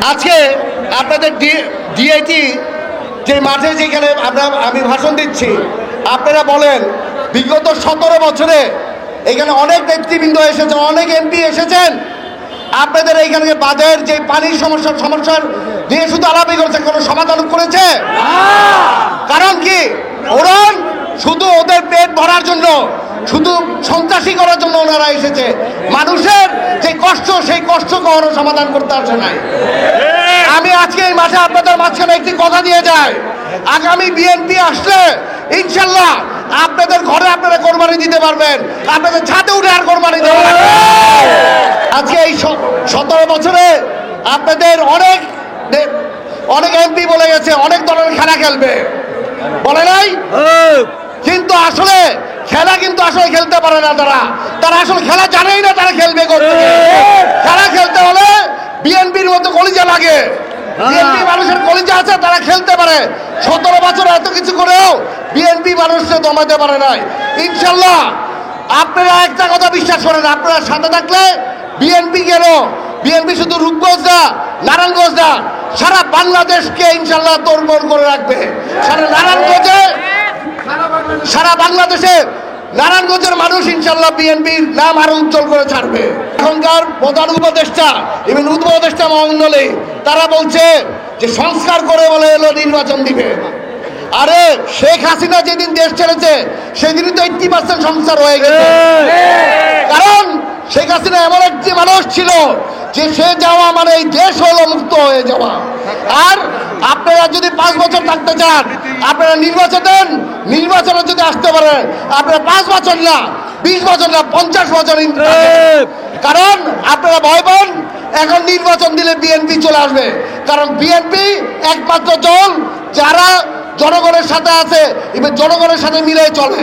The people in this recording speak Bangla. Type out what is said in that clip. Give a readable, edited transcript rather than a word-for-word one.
আজকে আপনাদের ডিআইটি যে মাঠে যেখানে আমি ভাষণ দিচ্ছি, আপনারা বলেন বিগত 17 বছরে এখানে অনেক নেতৃবৃন্দ এসেছে, অনেক এমপি এসেছেন, আপনাদের এইখানে বাঁধের যে পানির সমস্যার নিয়ে শুধু আলাপই করেছে, কোনো সমাধান করেছে? কারণ কি, ওরা শুধু ওদের পেট ভরার জন্য, শুধু সন্ত্রাসী করার জন্য ওনারা এসেছে। মানুষের যে কষ্ট, সেই কষ্ট কখনো সমাধান করতে আসে নাই। আমি আজকে এই মাঠে আপনাদের মাঝখানে একটি কথা দিয়ে যাই, আগামী বিএনপি আসলে ইনশাল্লাহ আপনাদের ঘরে আপনারা কোরবানি দিতে পারবেন, আপনাদের ছাদে উঠে আর কোরবানি দেওয়া লাগবে। আজকে এই 17 বছরে আপনাদের অনেক এমপি বলে গেছে অনেক ধরনের খেলা খেলবে, বলে নাই? কিন্তু আসলে খেলা খেলতে পারে না তারা আসলে খেলা জানেই না, তারা খেলবে করতে। খেলা খেলতে হলে বিএনপির মতো কলিজা লাগে, বিএনপি মানুষের কলিজা আছে, তারা খেলতে পারে। 17 বছর এত কিছু করেও বিএনপি মানুষকে দমাতে পারে নাই। ইনশাল্লাহ আপনারা একটা কথা বিশ্বাস করেন, আপনারা সাথে থাকলে বিএনপি কেন, বিএনপি শুধু রূপগঞ্জ না, নারায়ণগঞ্জ না, সারা বাংলাদেশকে ইনশাল্লাহ তোড়মোড় করে রাখবে। সারা বাংলাদেশে নারায়ণগঞ্জের মানুষ ইনশাল্লাহ বিএনপির নাম আরো উজ্জ্বল করে ছাড়বে। এখনকার প্রধান উপদেষ্টা এবং উপদেষ্টা মহলে তারা বলছে যে সংস্কার করে বলে এলো নির্বাচন দিবে। আরে শেখ হাসিনা যেদিন দেশ ছেড়েছে সেদিনই তো 80% সংস্কার হয়ে গেছে। কারণ শেখ হাসিনা এমন একটি মানুষ ছিল যে সে যাওয়া মানে এই দেশ হলো মুক্ত হয়ে যাওয়া। আর আপনারা যদি 5 বছর থাকতে চান, আপনারা নির্বাচনে যদি আসতে পারেন, আপনারা 5 বছর না, 20 বছর না, 50 বছর। কারণ আপনারা ভয় পান এখন নির্বাচন দিলে বিএনপি চলে আসবে। কারণ বিএনপি একমাত্র দল যারা জনগণের সাথে আছে এবং জনগণের সাথে মিলে চলে।